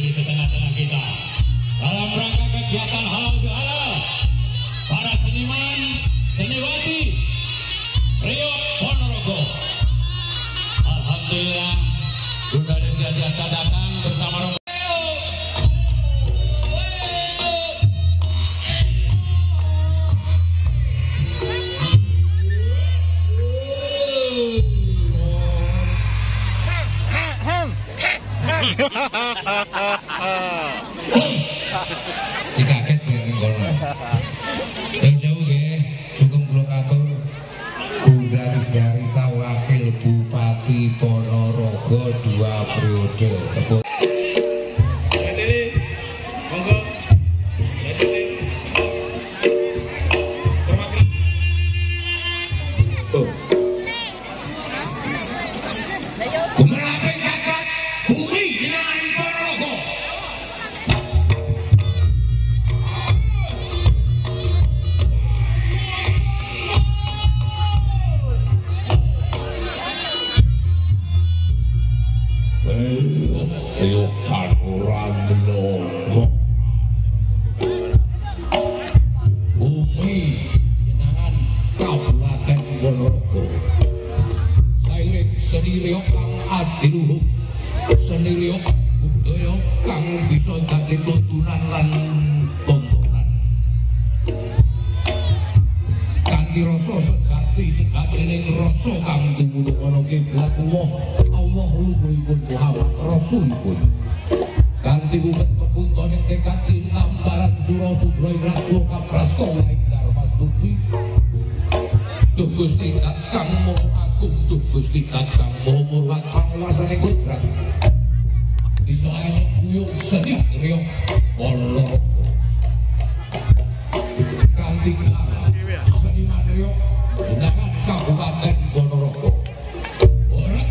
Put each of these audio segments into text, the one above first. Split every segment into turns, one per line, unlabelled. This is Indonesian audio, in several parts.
di tengah-tengah kita. Dalam rangka kegiatan halal bihalal, para seniman, seniwati Priok Ponorogo. Alhamdulillah, sudah disiap-siapkan datang bersama rombongan.
Dikaget dengan kono. Yang jauh nggih, sugeng kula katur Bunda Rizdarita Wakil Bupati Ponorogo 2 periode. Tepuk. Monggo. Tuh. Kumelaken jagat bumi jenengan Ponorogo. Ayo kanuran menunggu bumi jenengan Kabupaten Ponorogo. Sairing seni riok kang adiluhung, seni riok budaya kang bisa dadi tuntunan lan tontonan. Kanthi rasa sejati sejatining rasa kang tumuluk ana kiblat Allah luhuripun Muhammad Rasulipun. Kanthi uget pepunton ing tekad tinambaran sura sudra ingkang loka prasta ing Darmastuti. Duh Gusti kang moho agung, duh Gusti kang moho murwat panguwasane kudrat. Iso ana kuyung seni riok Ponorogo. Kanthi seniman riok jenengan Kabupaten Ponorogo. Ora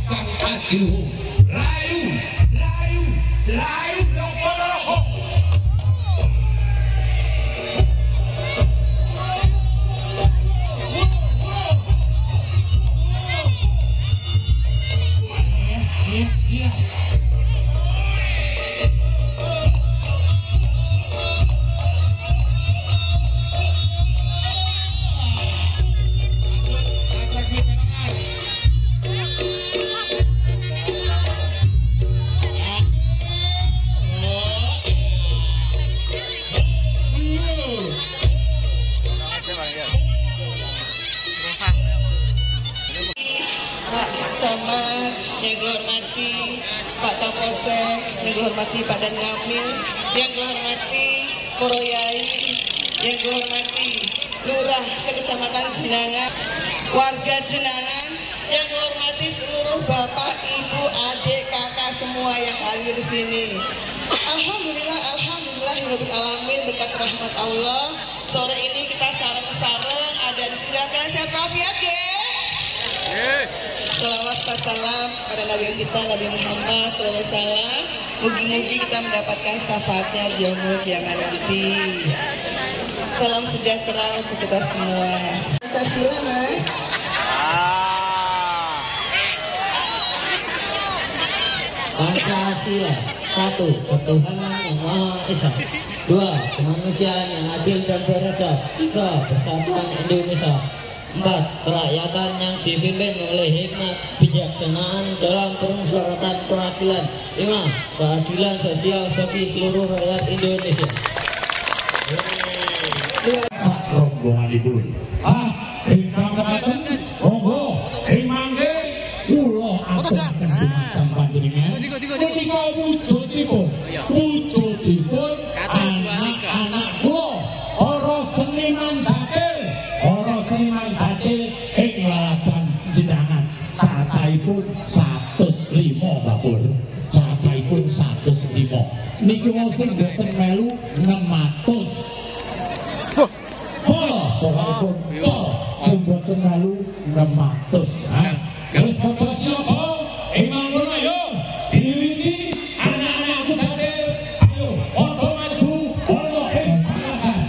kang adiluhung rayu dong Ponorogo.
Camat, yang dihormati Pak Kapolsek, yang dihormati Pak Danramil, yang dihormati Poroyai, yang dihormati Lurah sekecamatan Jenangan, warga Jenangan, yang dihormati seluruh Bapak, Ibu, adik, kakak semua yang hadir di sini. Alhamdulillah, alamin berkat rahmat Allah. Sore ini kita sareng-sareng ada di sini. Kalian sehat walafiat ya. Selawat salam pada Nabi kita Nabi Muhammad SAW. Mugi-mugi kita mendapatkan syafaatnya di yaumul kiamat nanti. Salam sejahtera untuk kita semua. Pancasila mas.
Pancasila. 1. Ketuhanan yang Maha Esa. 2. Kemanusiaan yang adil dan beradab. 3. Persatuan Indonesia. 4. Kerakyatan yang dipimpin oleh hikmat bijaksanaan dalam permusyawaratan perwakilan. 5. Keadilan sosial bagi seluruh rakyat Indonesia.
Rombongan ibu. Ingkang kepaten, monggo, mangke, kula aturken panjenengan. Menika wujudipun anak-anak kula, para seniman jatil ing lalagan jenengan. Cacahipun 105 Bapak. Cacahipun 105. Niki wong sing mboten melu 600. Pokokipun sing mboten melu 600. Wis Bapak siapa? Imam ngono yo. Diwiwiti anak-anakku jatil. Ayo, padha maju, padha hebat.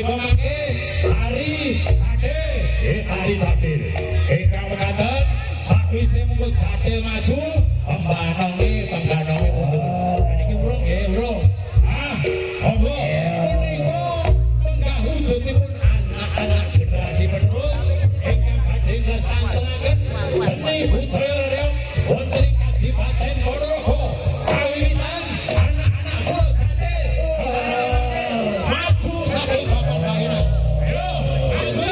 monggo mangke tari jade ingkang mekaten sakwise mungkul jade maju tengganonge mundur niki urung nggih urung monggo punika lenggah wujudipun anak-anak generasi penerus ingkang badhe nglestariaken seni budaya wonten ing Kadipaten Ponorogo kawiwitan anak-anak kula jade maju sampai bapak pangeran ayo maju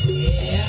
Iya.